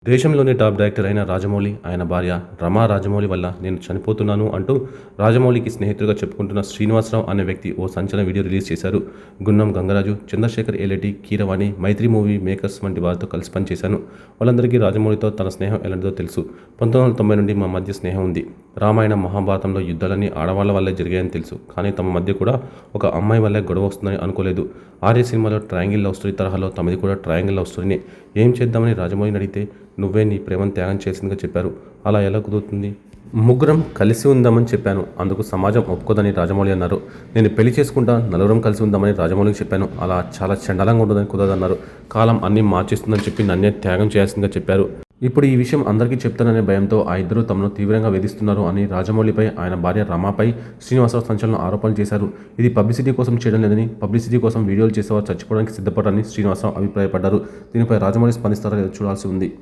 దేశంలోని top director అయిన రాజమౌళి, ఆయన భార్య రమా రాజమౌళి వల్ల నేను చనిపోతున్నాను అంటూ రాజమౌళికి స్నేహితుడిగా చెప్పుకుంటున్న శ్రీనివాసరావు అనే వ్యక్తి ఓ సంచలన వీడియో రిలీజ్ చేశారు. గున్నం గంగరాజు, చంద్రశేఖర్ ఏలేటి, కీరవాణి, మైత్రి మూవీ మేకర్స్ వంటి వారితో కలిసి పనిచేశాను. వాళ్ళందరికీ రాజమౌళితో తన స్నేహం ఎలాంటిదో తెలుసు. 1990 నుండి మా మధ్య స్నేహం ఉంది. రామాయణం, మహాభారతంలో యుద్ధాలన్నీ ఆడవాళ్ల వల్లే జరిగాయని తెలుసు. కానీ తమ మధ్య కూడా ఒక అమ్మాయి వల్లే గొడవ వస్తుందని అనుకోలేదు. ఆర్య సినిమాలో ట్రయాంగిల్ లవ్ స్టోరీ తరహాలో తమది కూడా ట్రయాంగిల్ లవ్ స్టోరీనే. ఏం చేద్దామని రాజమౌళిని అడిగితే నువ్వే నీ ప్రేమను త్యాగం చేసిందిగా చెప్పారు. అలా ఎలా కుదురుతుంది? ముగ్గురం కలిసి ఉందామని చెప్పాను. అందుకు సమాజం ఒప్పుకోదని రాజమౌళి అన్నారు. నేను పెళ్లి చేసుకుంటా, నలుగురం కలిసి ఉందామని రాజమౌళికి చెప్పాను. అలా చాలా చండాలంగా ఉండదని కుదరదన్నారు. కాలం అన్నీ మార్చేస్తుందని చెప్పి నన్నే త్యాగం చేయాల్సిందిగా చెప్పారు. ఇప్పుడు ఈ విషయం అందరికీ చెప్తాననే భయంతో ఆ ఇద్దరు తమను తీవ్రంగా వేధిస్తున్నారు అని రాజమౌళిపై, ఆయన భార్య రమాపై శ్రీనివాసరావు సంచలన ఆరోపణలు చేశారు. ఇది పబ్లిసిటీ కోసం చేయడం లేదని, పబ్లిసిటీ కోసం వీడియోలు చేసేవారు చచ్చిపోవడానికి సిద్ధపడ్డారని శ్రీనివాసరావు అభిప్రాయపడ్డారు. దీనిపై రాజమౌళి స్పందిస్తారో లేదో చూడాల్సి ఉంది.